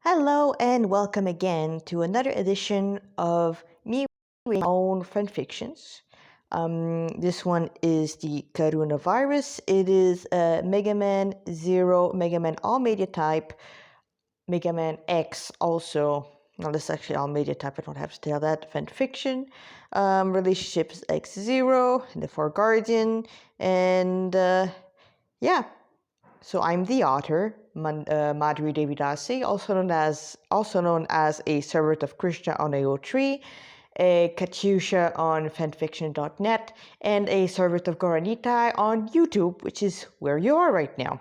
Hello and welcome again to another edition of me reading my own fan fictions. This one is the Karuna Virus. It is Mega Man Zero, Mega Man All Media Type, Mega Man X also. Well, this is actually all media type. I don't have to tell that. Fan fiction. Relationships X Zero, the Four Guardian, and yeah. So I'm the author, Madhuri Devidasi, also known as a servant of Krishna on AO3, a Katyusha on fanfiction.net, and a servant of Goranitai on YouTube, which is where you are right now.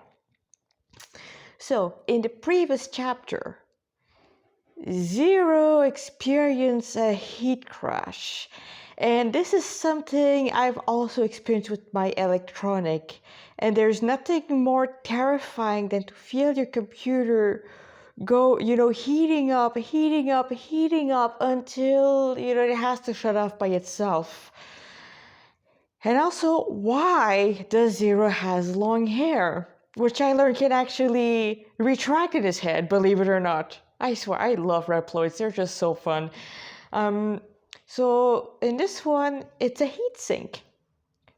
So in the previous chapter, Zero experienced a heat crash. And this is something I've also experienced with my electronic. And there's nothing more terrifying than to feel your computer go, heating up until, it has to shut off by itself. And also, why does Zero has long hair? Which I learned can actually retract in his head, believe it or not. I swear, I love Reploids. They're just so fun. So in this one, it's a heat sink.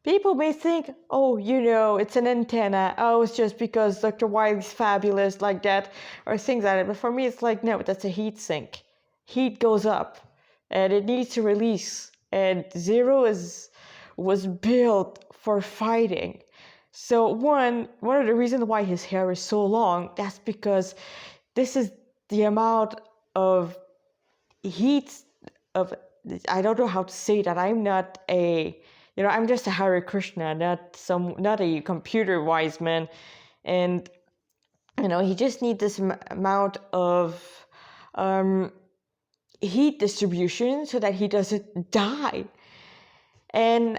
People may think, it's an antenna. Oh, it's just because Dr. Wiley's fabulous like that, or things like that. But for me, it's like, no, that's a heat sink. Heat goes up, and it needs to release. And Zero was built for fighting. So one of the reasons why his hair is so long, that's because this is the amount of heat of, I don't know how to say that. I'm not I'm just a Hare Krishna, not a computer wise man. And, he just needs this amount of heat distribution so that he doesn't die. And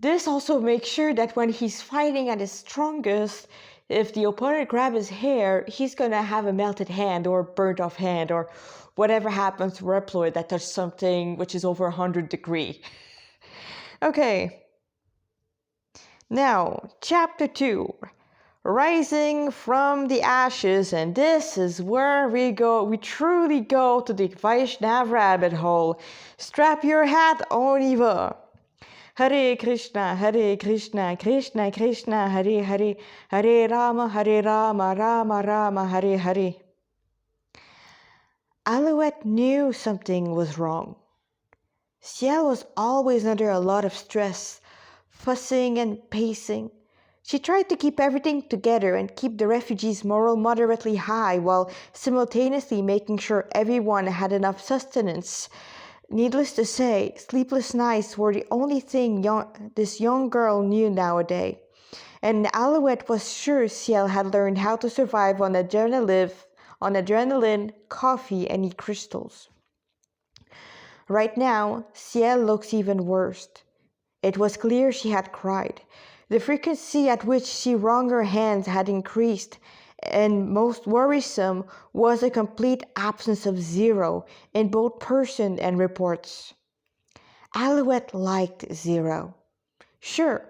this also makes sure that when he's fighting at his strongest, if the opponent grabs his hair, he's going to have a melted hand or burnt off hand or whatever happens to Reploid that does something which is over 100 degrees. Okay. Now, Chapter 2. Rising from the ashes, and this is where we truly go to the Vaishnav rabbit hole. Strap your hat on, Eva. Hare Krishna, Krishna Krishna, Hare Hare, Hare Rama, Rama Rama, Hare Hare. Alouette knew something was wrong. Ciel was always under a lot of stress, fussing and pacing. She tried to keep everything together and keep the refugees' morale moderately high while simultaneously making sure everyone had enough sustenance. Needless to say, sleepless nights were the only thing this young girl knew nowadays. And Alouette was sure Ciel had learned how to survive on adrenaline, coffee, and eat crystals. Right now, Ciel looks even worse. It was clear she had cried. The frequency at which she wrung her hands had increased, and most worrisome was a complete absence of Zero in both person and reports. Alouette liked Zero. Sure,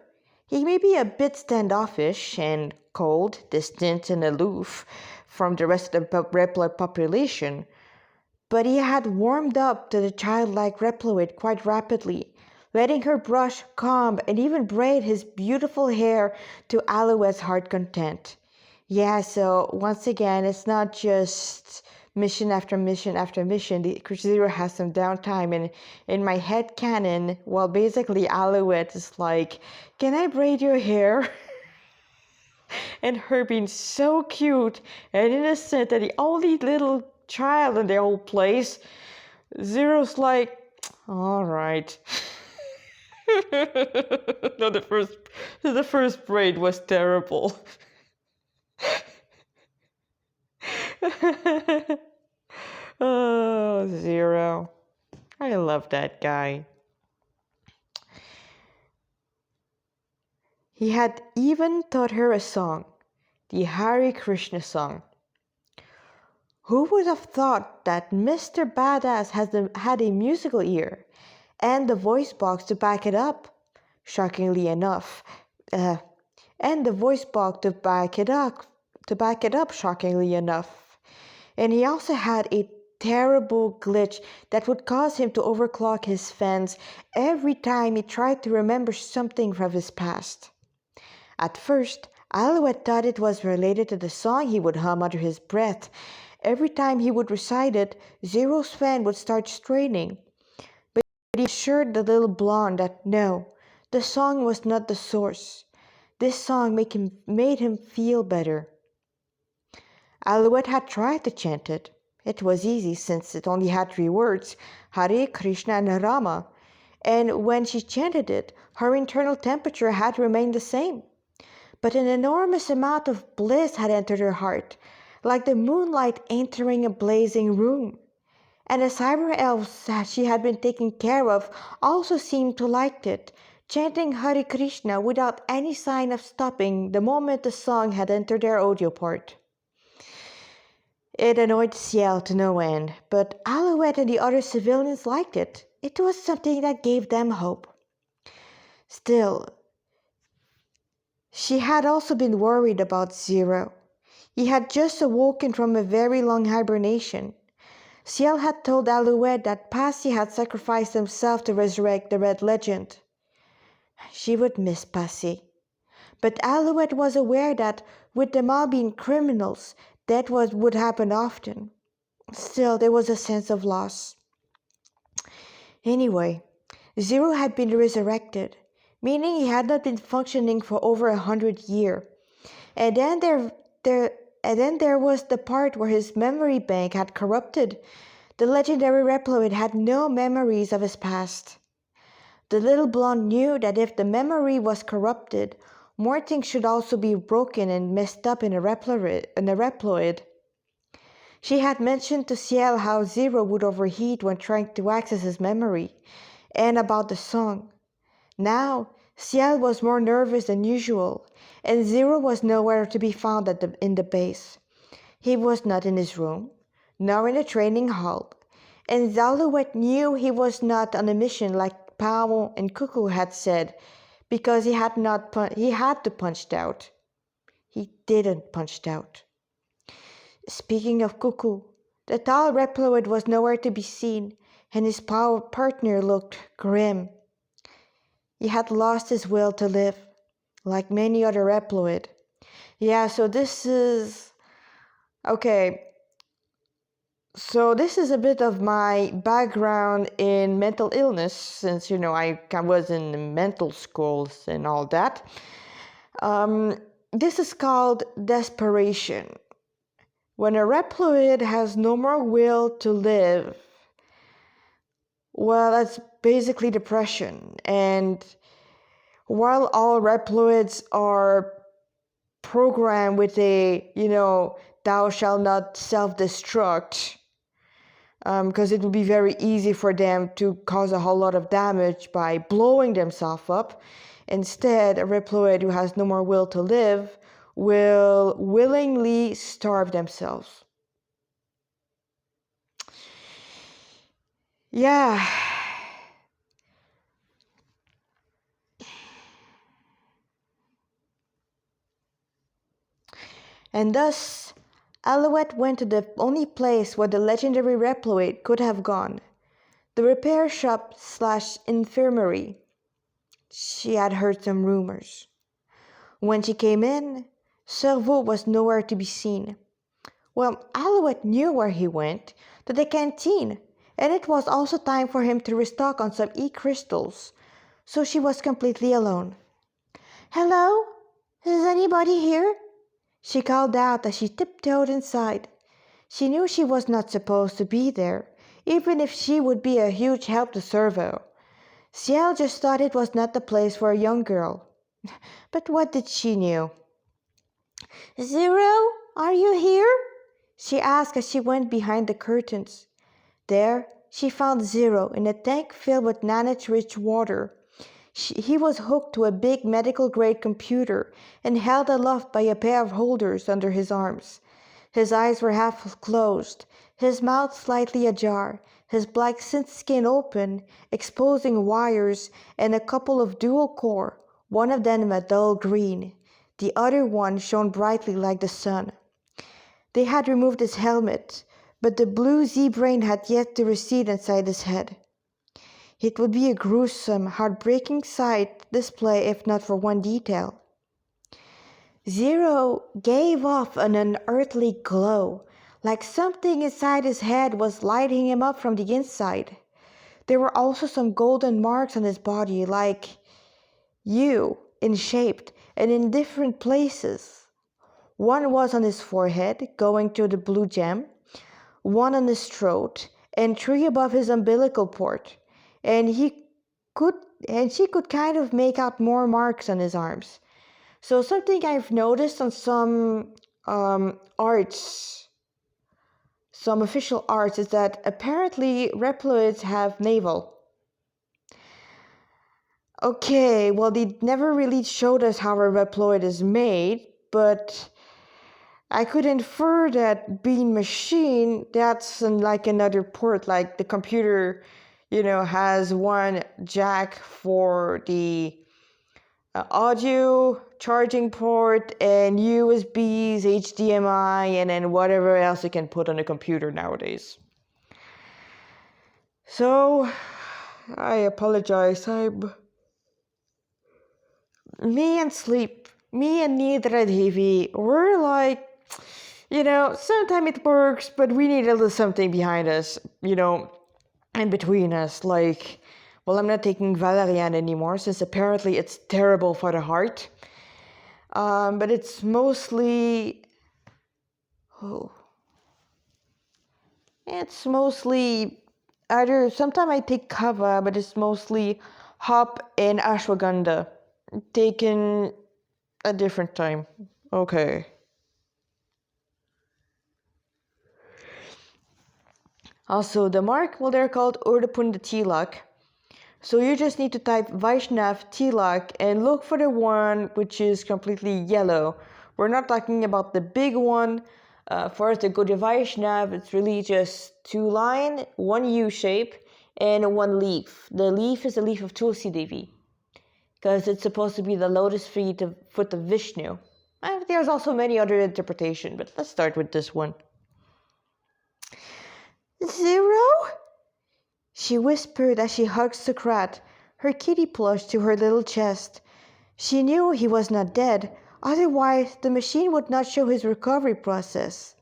he may be a bit standoffish and cold, distant, and aloof from the rest of the Reploid population, but he had warmed up to the childlike Reploid quite rapidly, letting her brush, comb, and even braid his beautiful hair to Alouette's heart content. Yeah, so once again, it's not just mission after mission after mission. The Zero has some downtime, and in my head canon, well, basically Alouette is like, can I braid your hair? And her being so cute and innocent and the only little child in the whole place, Zero's like, all right. No, the first braid was terrible. Oh, Zero. I love that guy. He had even taught her a song, the Hare Krishna song. Who would have thought that Mr. Badass had a musical ear and the voice box to back it up? Shockingly enough, shockingly enough. And he also had a terrible glitch that would cause him to overclock his fans every time he tried to remember something from his past. At first, Alouette thought it was related to the song he would hum under his breath. Every time he would recite it, Zero's fan would start straining. But he assured the little blonde that no, the song was not the source. This song made him feel better. Alouette had tried to chant it. It was easy since it only had 3 words, Hare Krishna and Rama. And when she chanted it, her internal temperature had remained the same. But an enormous amount of bliss had entered her heart, like the moonlight entering a blazing room. And the cyber elves that she had been taking care of also seemed to like it, chanting Hare Krishna without any sign of stopping the moment the song had entered their audio port. It annoyed Ciel to no end, but Alouette and the other civilians liked it. It was something that gave them hope. Still, she had also been worried about Zero. He had just awoken from a very long hibernation. Ciel had told Alouette that Passy had sacrificed himself to resurrect the Red Legend. She would miss Passy. But Alouette was aware that, with them all being criminals, that would happen often. Still, there was a sense of loss. Anyway, Zero had been resurrected, meaning he had not been functioning for over 100 years. And then there was the part where his memory bank had corrupted. The legendary Reploid had no memories of his past. The little blonde knew that if the memory was corrupted, more things should also be broken and messed up in a Reploid. She had mentioned to Ciel how Zero would overheat when trying to access his memory, and about the song. Now, Ciel was more nervous than usual, and Zero was nowhere to be found in the base. He was not in his room, nor in the training hall, and Alouette knew he was not on a mission like Pao and Cuckoo had said, because he had to punched out. He didn't punched out. Speaking of Cuckoo, the tall Reploid was nowhere to be seen, and his partner looked grim. He had lost his will to live, like many other Reploid. Yeah, so this is... Okay, so this is a bit of my background in mental illness, since, I was in mental schools and all that. This is called desperation. When a Reploid has no more will to live, well, that's basically depression. And while all Reploids are programmed with a, thou shalt not self-destruct, because it would be very easy for them to cause a whole lot of damage by blowing themselves up. Instead, a Reploid who has no more will to live will willingly starve themselves. Yeah. And thus, Alouette went to the only place where the legendary Reploid could have gone, the repair shop/infirmary. She had heard some rumors. When she came in, Cerveau was nowhere to be seen. Well, Alouette knew where he went, to the canteen, and it was also time for him to restock on some E-crystals, so she was completely alone. "Hello? Is anybody here?" she called out as she tiptoed inside. She knew she was not supposed to be there, even if she would be a huge help to Cerveau. Ciel just thought it was not the place for a young girl. But what did she know? "Zero, are you here?" she asked as she went behind the curtains. There, she found Zero in a tank filled with nanite-rich water. He was hooked to a big medical-grade computer and held aloft by a pair of holders under his arms. His eyes were half closed, his mouth slightly ajar, his black synth skin open, exposing wires and a couple of dual-core, one of them a dull green. The other one shone brightly like the sun. They had removed his helmet, but the blue Z-brain had yet to recede inside his head. It would be a gruesome, heartbreaking sight display if not for one detail. Zero gave off an unearthly glow, like something inside his head was lighting him up from the inside. There were also some golden marks on his body, like U in shape and in different places. One was on his forehead, going to the blue gem, one on his throat, and three above his umbilical port. And she could kind of make out more marks on his arms. So something I've noticed on some arts, some official arts, is that apparently Reploids have navel. Okay, well, they never really showed us how a Reploid is made, but I could infer that being machine, that's like another port, like the computer, has one jack for the audio charging port and USBs, HDMI, and then whatever else you can put on a computer nowadays. So, I apologize. Me and Nidra Devi, we're like, sometimes it works, but we need a little something behind us, in between us. Like, well, I'm not taking Valerian anymore since apparently it's terrible for the heart. But it's mostly, either, sometimes I take Kava, but it's mostly hop and ashwagandha, taken a different time. Okay. Also, the mark, well, they're called Urdapunda Tilak. So you just need to type Vaishnav Tilak and look for the one which is completely yellow. We're not talking about the big one. For us to go to Vaishnav, it's really just two lines, one U shape, and one leaf. The leaf is the leaf of Tulsi Devi, because it's supposed to be the lotus foot of Vishnu. There's also many other interpretations, but let's start with this one. Zero? She whispered as she hugged Sokrat, her kitty plush to her little chest. She knew he was not dead, otherwise the machine would not show his recovery process.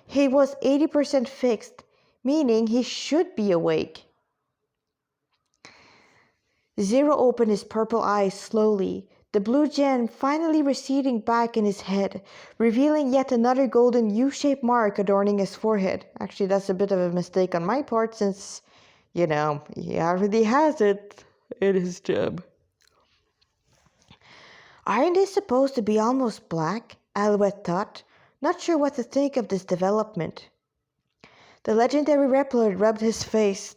He was 80% fixed, meaning he should be awake. Zero opened his purple eyes slowly, the blue gem finally receding back in his head, revealing yet another golden U-shaped mark adorning his forehead. Actually, that's a bit of a mistake on my part since, he already has it in his gem. Aren't they supposed to be almost black? Alouette thought, not sure what to think of this development. The legendary Reploid rubbed his face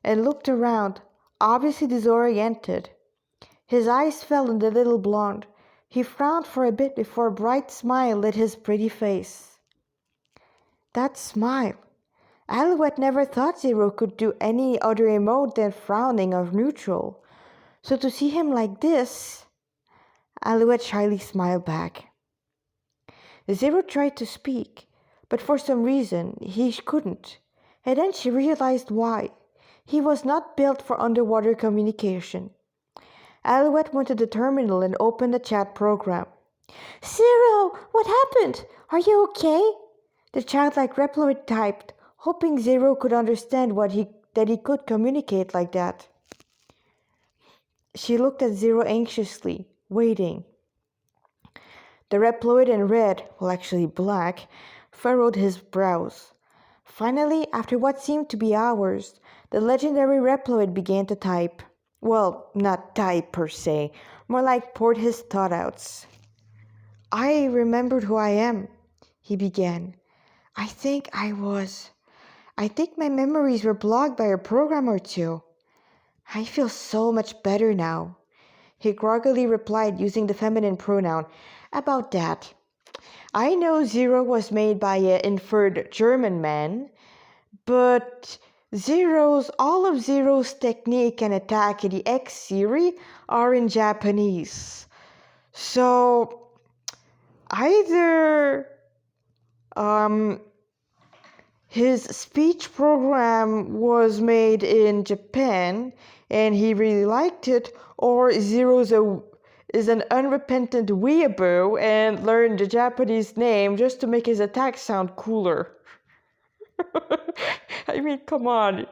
and looked around, obviously disoriented. His eyes fell on the little blonde. He frowned for a bit before a bright smile lit his pretty face. That smile. Alouette never thought Zero could do any other emote than frowning or neutral. So to see him like this, Alouette shyly smiled back. Zero tried to speak, but for some reason he couldn't. And then she realized why. He was not built for underwater communication. Alouette went to the terminal and opened the chat program. Zero, what happened? Are you okay? The childlike Reploid typed, hoping Zero could understand that he could communicate like that. She looked at Zero anxiously, waiting. The Reploid in red, well actually black, furrowed his brows. Finally, after what seemed to be hours, the legendary Reploid began to type. Well, not type per se, more like pour his thought-outs. I remembered who I am, he began. I think my memories were blocked by a program or two. I feel so much better now, he groggily replied using the feminine pronoun. About that. I know Zero was made by an inferred German man, but all of Zero's technique and attack in the X series are in Japanese. So either his speech program was made in Japan and he really liked it, or is an unrepentant weeaboo and learned the Japanese name just to make his attack sound cooler. I mean, come on.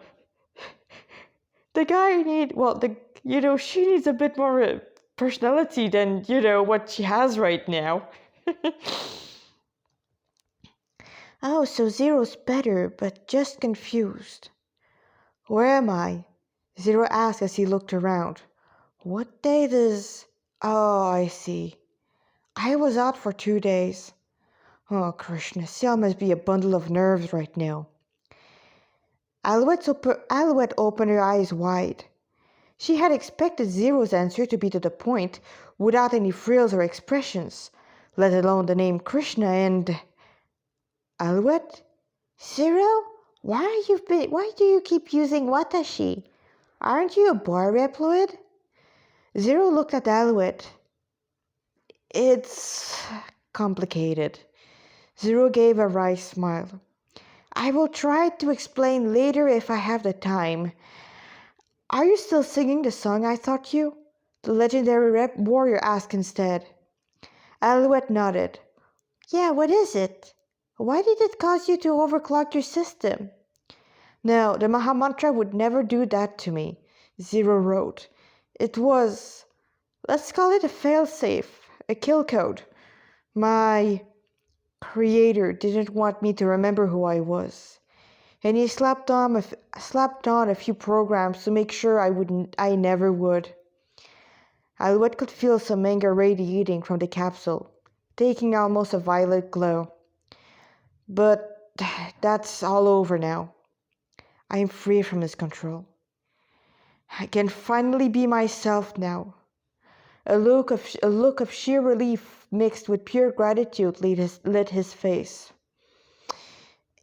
The guy she needs a bit more personality than, what she has right now. Oh, so Zero's better, but just confused. Where am I? Zero asked as he looked around. What day does... Oh, I see. I was out for 2 days. Oh, Krishna, Sil must be a bundle of nerves right now. Alouette opened her eyes wide. She had expected Zero's answer to be to the point, without any frills or expressions, let alone the name Krishna and... Alouette? Zero? Why do you keep using watashi? Aren't you a boy Reploid? Zero looked at Alouette. It's complicated. Zero gave a wry smile. I will try to explain later if I have the time. Are you still singing the song I taught you? The legendary warrior asked instead. Alouette nodded. Yeah, what is it? Why did it cause you to overclock your system? No, the Mahamantra would never do that to me, Zero wrote. It was, let's call it a failsafe, a kill code. My creator didn't want me to remember who I was. And he slapped on a few programs to make sure I never would. Alouette could feel some anger radiating from the capsule, taking almost a violet glow. But that's all over now. I am free from his control. I can finally be myself now. A look of sheer relief mixed with pure gratitude lit his face.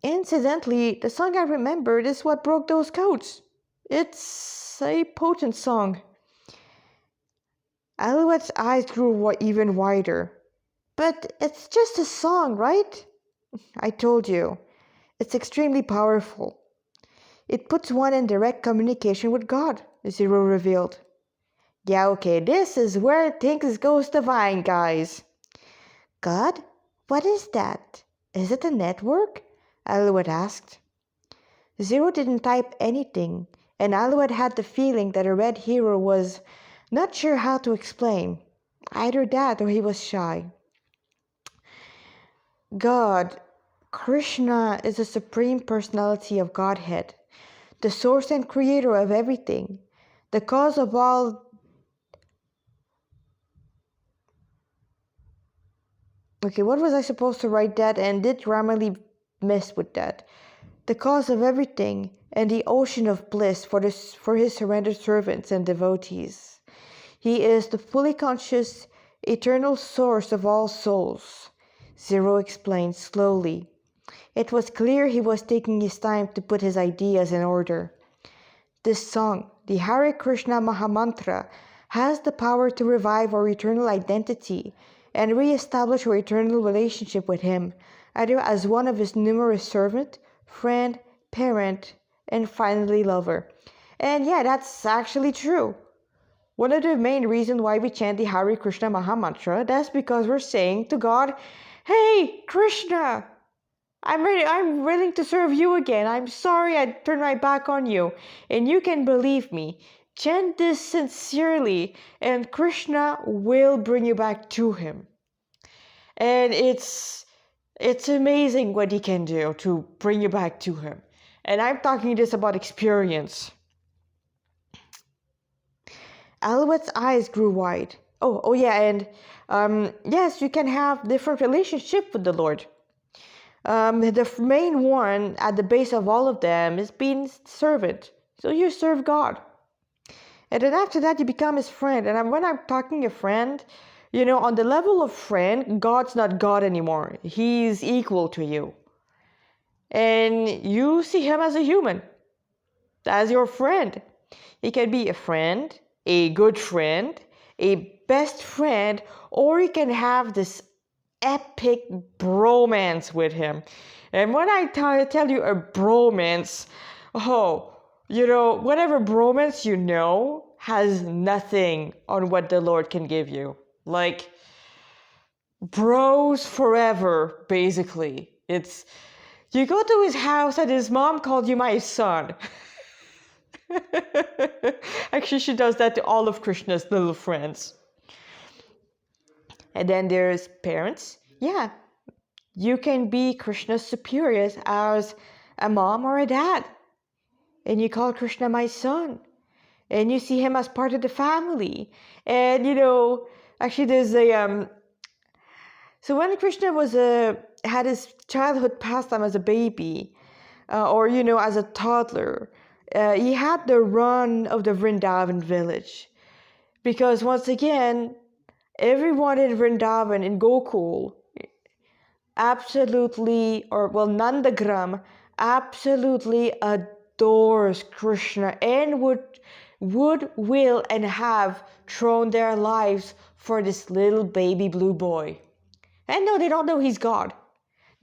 Incidentally, the song I remembered is what broke those codes. It's a potent song. Alouette's eyes grew even wider. But it's just a song, right? I told you. It's extremely powerful. It puts one in direct communication with God, Zero revealed. Yeah, okay, this is where things goes divine, guys. God? What is that? Is it a network? Alouette asked. Zero didn't type anything, and Alouette had the feeling that a red hero was not sure how to explain. Either that or he was shy. God, Krishna, is the supreme personality of Godhead, the source and creator of everything, the cause of all. Okay, what was I supposed to write that, and did Grammarly mess with that? The cause of everything and the ocean of bliss for his surrendered servants and devotees. He is the fully conscious, eternal source of all souls, Zero explained slowly. It was clear he was taking his time to put his ideas in order. This song, the Hare Krishna Mahamantra, has the power to revive our eternal identity and re-establish our eternal relationship with him, either as one of his numerous servant, friend, parent, and finally lover. And yeah, that's actually true. One of the main reasons why we chant the Hare Krishna Mahamantra, that's because we're saying to God, hey, Krishna, I'm willing to serve you again. I'm sorry I turned my back on you. And you can believe me. Chant this sincerely, and Krishna will bring you back to him. And it's amazing what he can do to bring you back to him. And I'm talking this about experience. Alouette's eyes grew wide. Oh yeah, and yes, you can have different relationship with the Lord. The main one at the base of all of them is being servant. So you serve God. And then after that, you become his friend. And when I'm talking a friend, on the level of friend, God's not God anymore. He's equal to you. And you see him as a human, as your friend. He can be a friend, a good friend, a best friend, or he can have this epic bromance with him. And when I tell you a bromance, whatever bromance has nothing on what the Lord can give you. Like, bros forever, basically. It's, you go to his house and his mom called you my son. Actually, she does that to all of Krishna's little friends. And then there's parents. Yeah, you can be Krishna's superiors as a mom or a dad. And you call Krishna my son. And you see him as part of the family. And, actually there's a... So when Krishna had his childhood pastime as a baby, or, as a toddler, he had the run of the Vrindavan village. Because once again, everyone in Vrindavan, in Gokul, Nandagram absolutely adores Krishna and will and have thrown their lives for this little baby blue boy. And no, they don't know he's God.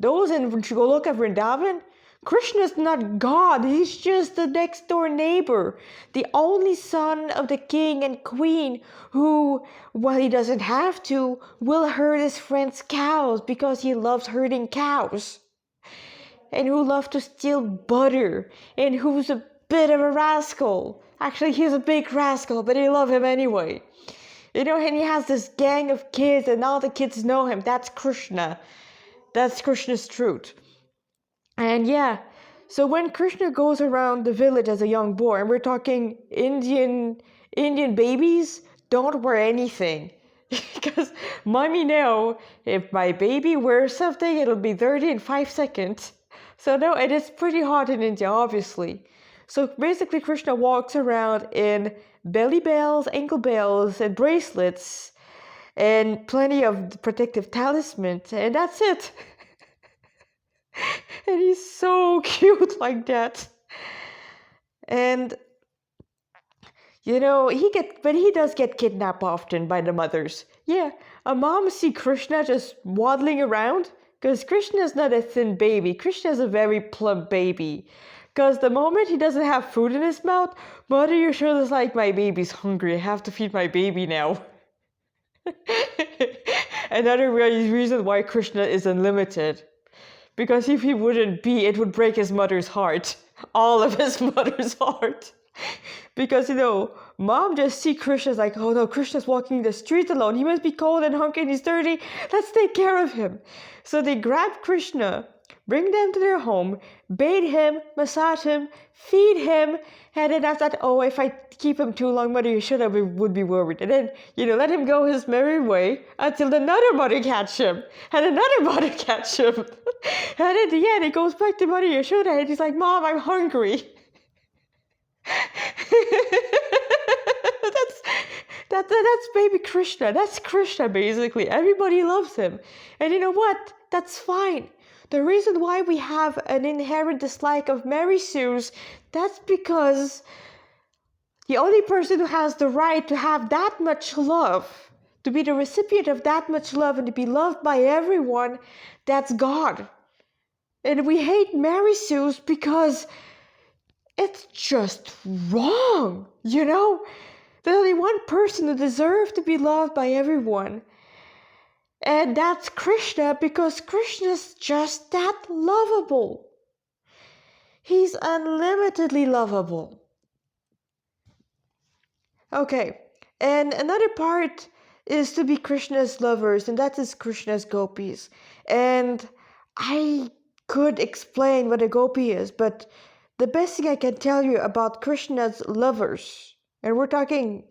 Those in Goloka Vrindavan, Krishna's not God. He's just the next door neighbor, the only son of the king and queen who, while he doesn't have to, will herd his friend's cows because he loves herding cows. And who loves to steal butter, and who's a bit of a rascal. Actually, he's a big rascal, but they love him anyway. And he has this gang of kids, and all the kids know him. That's Krishna. That's Krishna's truth. And yeah, so when Krishna goes around the village as a young boy, and we're talking Indian babies, don't wear anything. Because mommy know if my baby wears something, it'll be dirty in 5 seconds. So no, it is pretty hot in India, obviously. So basically Krishna walks around in belly bells, ankle bells, and bracelets, and plenty of protective talismans, and that's it. And he's so cute like that. And he does get kidnapped often by the mothers. Yeah, a mom see Krishna just waddling around, because Krishna's not a thin baby. Krishna's a very plump baby. Because the moment he doesn't have food in his mouth, Mother Yashoda's like, my baby's hungry, I have to feed my baby now. Another reason why Krishna is unlimited. Because if he wouldn't be, it would break his mother's heart. All of his mother's heart. Because, mom just see Krishna's like, oh no, Krishna's walking the street alone. He must be cold and hungry and he's dirty. Let's take care of him. So they grab Krishna, bring them to their home, bathe him, massage him, feed him, and then after that, if I keep him too long, Mother Yashoda would be worried. And then, let him go his merry way until another mother catch him, and another mother catch him. And in the end, he goes back to Mother Yashoda, and he's like, Mom, I'm hungry. That's baby Krishna. That's Krishna, basically. Everybody loves him. And you know what? That's fine. The reason why we have an inherent dislike of Mary Sue's, that's because the only person who has the right to have that much love, to be the recipient of that much love and to be loved by everyone, that's God. And we hate Mary Sue's because it's just wrong, There's only one person who deserves to be loved by everyone. And that's Krishna, because Krishna's just that lovable. He's unlimitedly lovable. Okay, and another part is to be Krishna's lovers, and that is Krishna's gopis. And I could explain what a gopi is, but the best thing I can tell you about Krishna's lovers, and we're talking,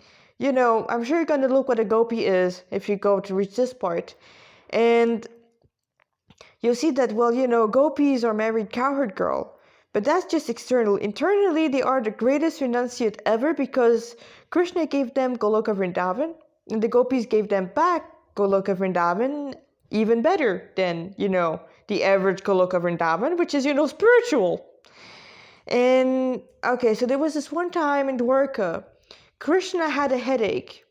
I'm sure you're going to look what a gopi is if you go to reach this part. And you'll see that, gopis are married cowherd girl. But that's just external. Internally, they are the greatest renunciate ever because Krishna gave them Goloka Vrindavan, and the gopis gave them back Goloka Vrindavan even better than, the average Goloka Vrindavan, which is, spiritual. And, okay, so there was this one time in Dwarka, Krishna had a headache.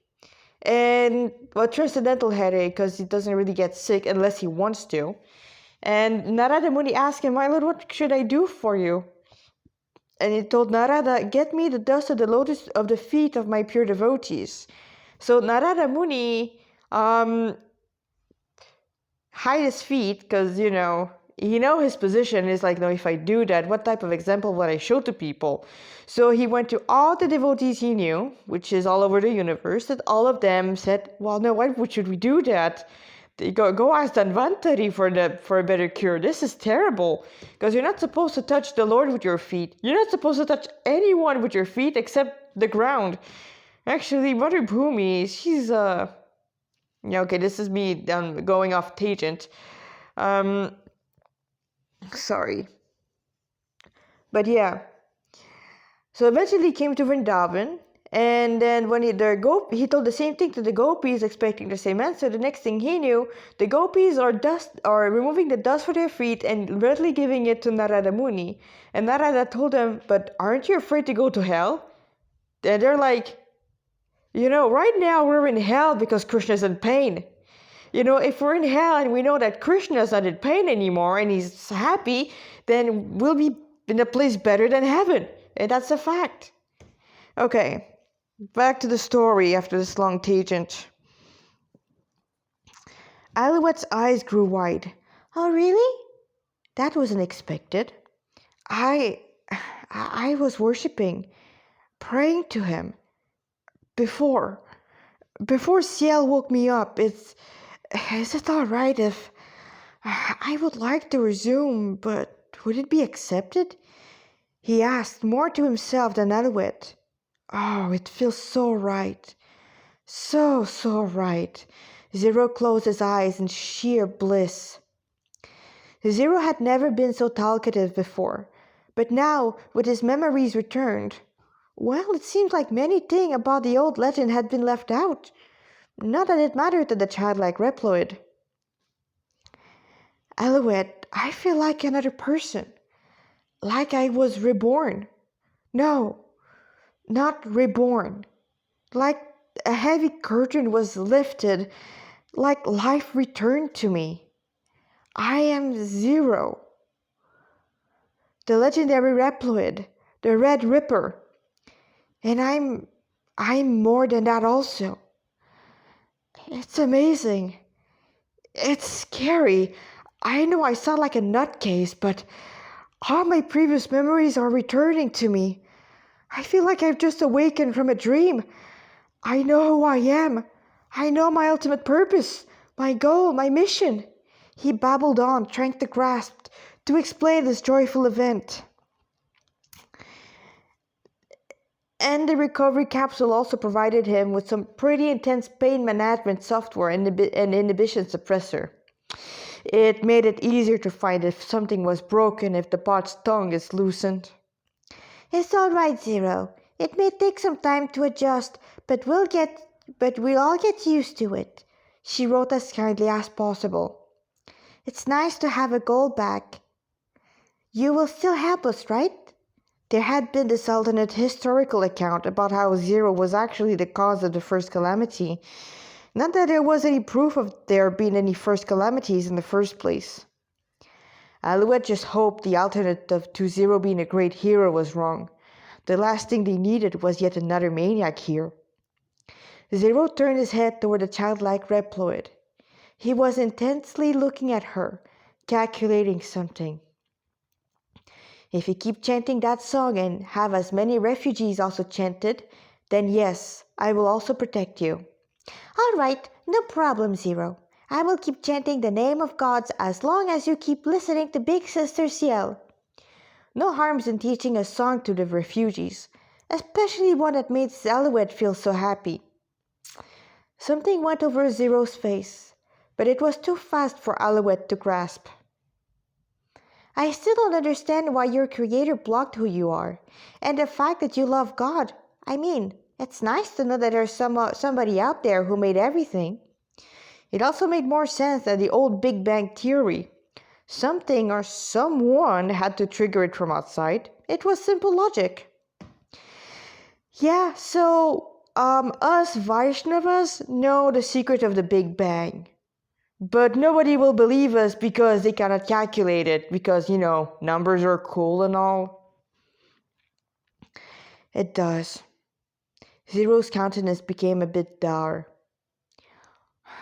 and a transcendental headache because he doesn't really get sick unless he wants to. And Narada Muni asked him, "My lord, what should I do for you?" And he told Narada, "Get me the dust of the lotus of the feet of my pure devotees." So Narada Muni hide his feet because, his position is like, no, if I do that, what type of example would I show to people? So he went to all the devotees he knew, which is all over the universe, and all of them said, well, no, why should we do that? Go ask Dhanvantari for a better cure. This is terrible, because you're not supposed to touch the Lord with your feet. You're not supposed to touch anyone with your feet except the ground. Actually, Mother Bhumi, she's yeah, okay, this is me going off tangent. Sorry. But yeah. So eventually he came to Vrindavan, and then when he told the same thing to the gopis, expecting the same answer. The next thing he knew, the gopis are removing the dust from their feet and readily giving it to Narada Muni. And Narada told them, "But aren't you afraid to go to hell?" And they're like, right now we're in hell because Krishna's in pain. If we're in hell and we know that Krishna's not in pain anymore and he's happy, then we'll be in a place better than heaven. And that's a fact. Okay, back to the story after this long tangent. Alouette's eyes grew wide. "Oh, really? That was unexpected. I was worshipping, praying to him before Ciel woke me up. Is it all right if I would like to resume, but would it be accepted?" He asked, more to himself than Alouette. "Oh, it feels so right. So right." Zero closed his eyes in sheer bliss. Zero had never been so talkative before, but now, with his memories returned, well, it seemed like many things about the old legend had been left out. Not that it mattered to the childlike Reploid. "Alouette, I feel like another person. Like I was reborn. No, not reborn. Like a heavy curtain was lifted, like life returned to me. I am Zero. The legendary Reploid, the Red Ripper. And I'm more than that also. It's amazing. It's scary. I know I sound like a nutcase, but all my previous memories are returning to me. I feel like I've just awakened from a dream. I know who I am. I know my ultimate purpose, my goal, my mission." He babbled on, trying to grasp, to explain this joyful event. And the recovery capsule also provided him with some pretty intense pain management software and an inhibition suppressor. It made it easier to find if something was broken, if the bot's tongue is loosened. "It's all right, Zero. It may take some time to adjust, but we'll all get used to it," she wrote as kindly as possible. "It's nice to have a goal back. You will still help us, right?" There had been this alternate historical account about how Zero was actually the cause of the first calamity. Not that there was any proof of there being any first calamities in the first place. Alouette just hoped the alternative to Zero being a great hero was wrong. The last thing they needed was yet another maniac here. Zero turned his head toward the childlike Reploid. He was intensely looking at her, calculating something. "If you keep chanting that song and have as many refugees also chant it, then yes, I will also protect you." "All right, no problem, Zero. I will keep chanting the name of gods as long as you keep listening to Big Sister Ciel." No harms in teaching a song to the refugees, especially one that made Alouette feel so happy. Something went over Zero's face, but it was too fast for Alouette to grasp. "I still don't understand why your creator blocked who you are, and the fact that you love God. I mean, it's nice to know that there's somebody out there who made everything." It also made more sense than the old Big Bang theory. Something or someone had to trigger it from outside. It was simple logic. "Yeah, so us Vaishnavas know the secret of the Big Bang. But nobody will believe us because they cannot calculate it, because, numbers are cool and all. It does. Zero's countenance became a bit dour.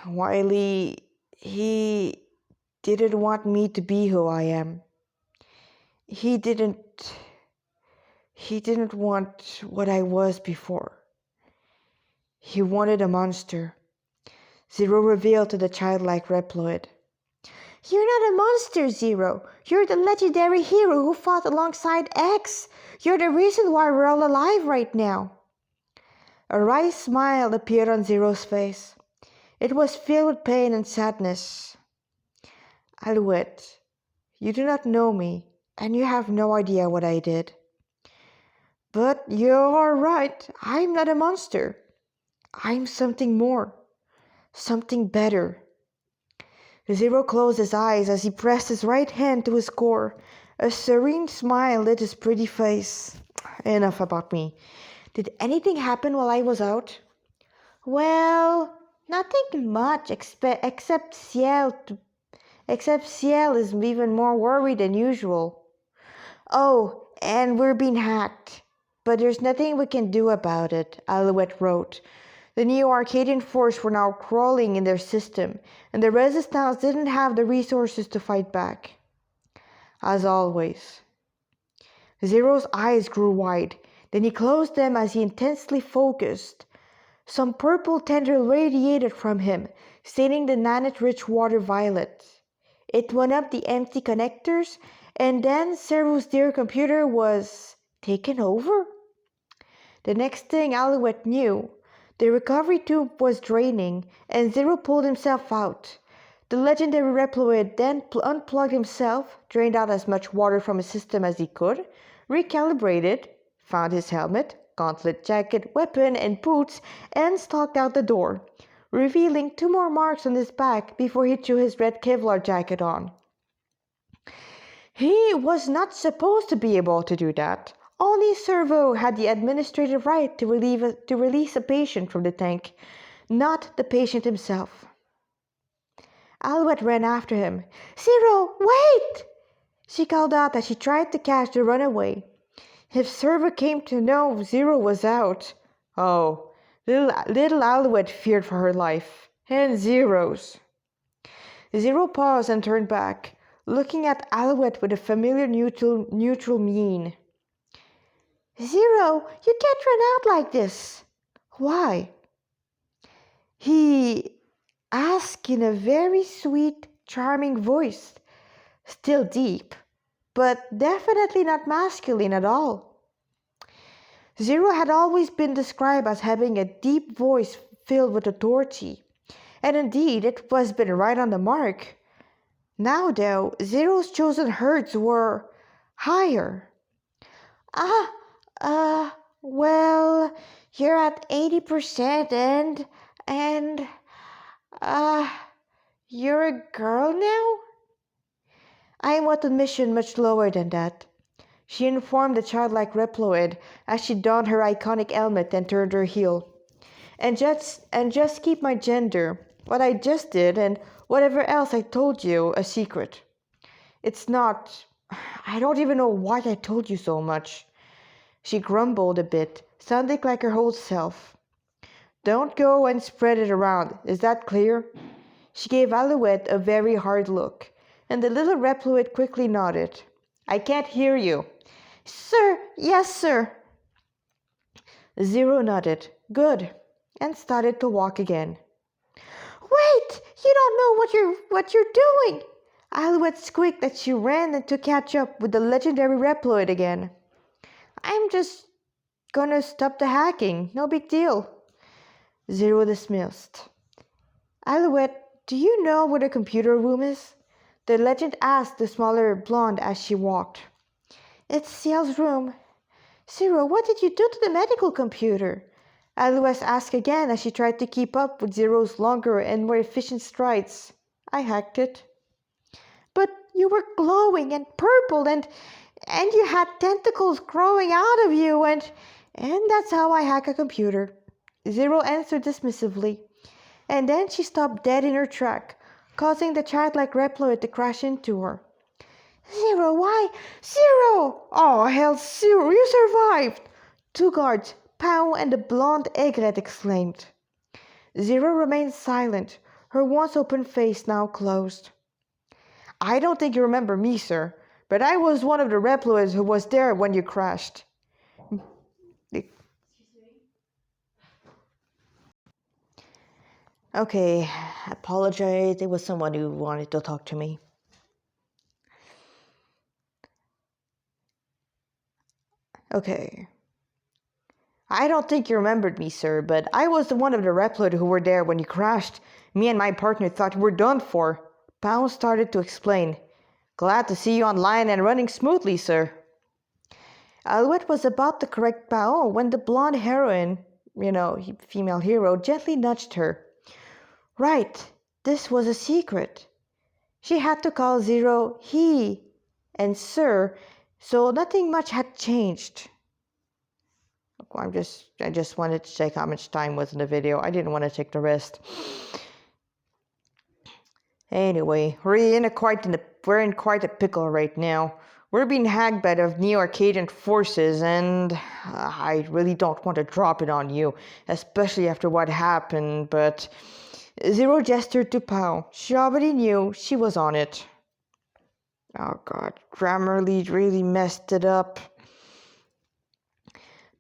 Wiley, he didn't want me to be who I am. He didn't want what I was before. He wanted a monster. Zero revealed to the childlike Reploid. You're not a monster, Zero. You're the legendary hero who fought alongside X. You're the reason why we're all alive right now. A wry smile appeared on Zero's face. It was filled with pain and sadness. Alouette, you do not know me, and you have no idea what I did. But you're right, I'm not a monster. I'm something more, something better. Zero closed his eyes as he pressed his right hand to his core. A serene smile lit his pretty face. Enough about me. Did anything happen while I was out? Well, nothing much except Ciel is even more worried than usual. Oh, and we're being hacked. But there's nothing we can do about it, Alouette wrote. The Neo-Arcadian Force were now crawling in their system, and the Resistance didn't have the resources to fight back. As always. Zero's eyes grew wide, then he closed them as he intensely focused. Some purple tendril radiated from him, staining the nanite-rich water violet. It went up the empty connectors, and then Zero's dear computer was taken over? The next thing Alouette knew, the recovery tube was draining, and Zero pulled himself out. The legendary Reploid then unplugged himself, drained out as much water from his system as he could, recalibrated, found his helmet, gauntlet jacket, weapon, and boots, and stalked out the door, revealing 2 more marks on his back before he threw his red Kevlar jacket on. He was not supposed to be able to do that. Only Servo had the administrative right to release a patient from the tank, not the patient himself. Alouette ran after him. Zero, wait! She called out as she tried to catch the runaway. If Servo came to know Zero was out, oh, little Alouette feared for her life, and Zero's. Zero paused and turned back, looking at Alouette with a familiar neutral mien. Zero, you can't run out like this. Why? He asked in a very sweet, charming voice, still deep, but definitely not masculine at all. Zero had always been described as having a deep voice filled with authority, and indeed it was been right on the mark. Now, though, Zero's chosen herds were higher. Well, you're at 80% and, you're a girl now? I'm on a mission much lower than that, she informed the childlike Reploid as she donned her iconic helmet and turned her heel. And just keep my gender, what I just did, and whatever else I told you, a secret. It's not... I don't even know why I told you so much. She grumbled a bit, sounding like her whole self. Don't go and spread it around, is that clear? She gave Alouette a very hard look, and the little Reploid quickly nodded. I can't hear you. Sir, yes, sir. Zero nodded. Good, and started to walk again. Wait! You don't know what you're doing! Alouette squeaked as she ran to catch up with the legendary Reploid again. I'm just gonna stop the hacking, no big deal. Zero dismissed. Alouette, do you know where the computer room is? The legend asked the smaller blonde as she walked. It's Ciel's room. Zero, what did you do to the medical computer? Alouette asked again as she tried to keep up with Zero's longer and more efficient strides. I hacked it. But you were glowing and purple and you had tentacles growing out of you and that's how I hack a computer. Zero answered dismissively, and then she stopped dead in her track, causing the childlike Reploid to crash into her. Zero, why? Zero! Oh, hell, Zero, you survived! Two guards, Pow and the blonde Egret, exclaimed. Zero remained silent, her once open face now closed. I don't think you remember me, sir, but I was one of the Reploids who was there when you crashed. Okay, apologize. It was someone who wanted to talk to me. Okay. I don't think you remembered me, sir, but I was the one of the Reploid who were there when you crashed. Me and my partner thought you were done for. Pound started to explain. Glad to see you online and running smoothly, sir. Alouette was about to correct Pao when the blonde heroine, female hero, gently nudged her. Right, this was a secret. She had to call Zero he and sir, so nothing much had changed. I just wanted to check how much time was in the video. I didn't want to check the rest. Anyway, we're in quite a pickle right now. We're being hacked by the Neo-Arcadian forces, and I really don't want to drop it on you, especially after what happened, but Zero gestured to Pao. She already knew she was on it. Oh god, Grammarly really messed it up.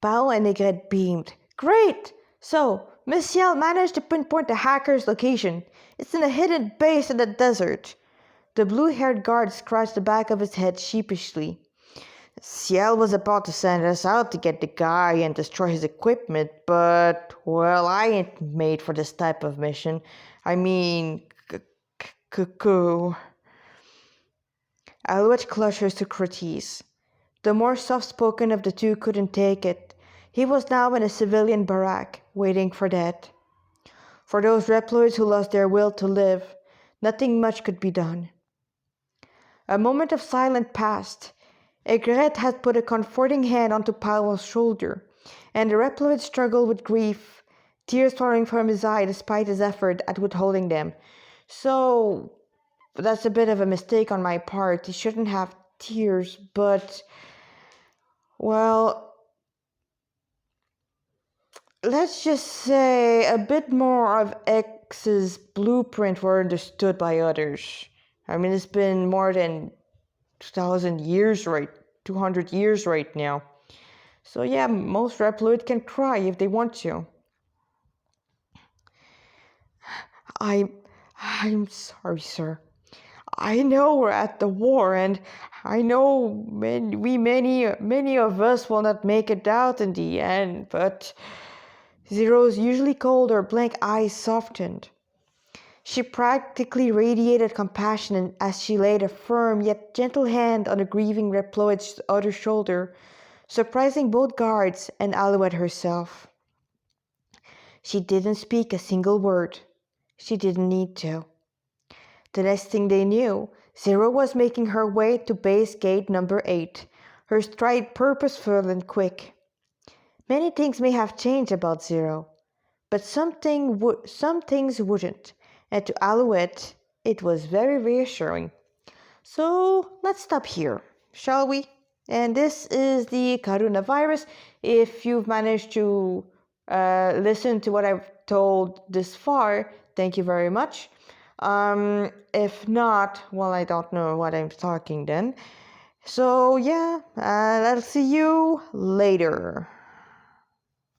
Pao and Egret beamed. Great! So, Monsieur managed to pinpoint the hacker's location. It's in a hidden base in the desert. The blue-haired guard scratched the back of his head sheepishly. Ciel was about to send us out to get the guy and destroy his equipment, but, well, I ain't made for this type of mission. I mean, cuckoo. Alouette clutched her Socrates. The more soft-spoken of the two couldn't take it. He was now in a civilian barrack, waiting for death. For those Reploids who lost their will to live, nothing much could be done. A moment of silence passed. Egret had put a comforting hand onto Powell's shoulder, and the Reploid struggled with grief, tears pouring from his eye despite his effort at withholding them. So, that's a bit of a mistake on my part. He shouldn't have tears, but, well, let's just say a bit more of X's blueprint were understood by others. I mean, it's been more than 2,000 years, right? 200 years right now. So yeah, most Reploid can cry if they want to. I'm sorry, sir. I know we're at the war, and I know many of us will not make it out in the end, but Zero's usually cold or blank eyes softened. She practically radiated compassion as she laid a firm yet gentle hand on the grieving Reploid's other shoulder, surprising both guards and Alouette herself. She didn't speak a single word. She didn't need to. The next thing they knew, Zero was making her way to base gate number 8, her stride purposeful and quick. Many things may have changed about Zero, but some things wouldn't, and to Alouette, it was very reassuring. So let's stop here, shall we? And this is the Karuna Virus. If you've managed to listen to what I've told this far, thank you very much. If not, well, I don't know what I'm talking then. So yeah, I'll see you later.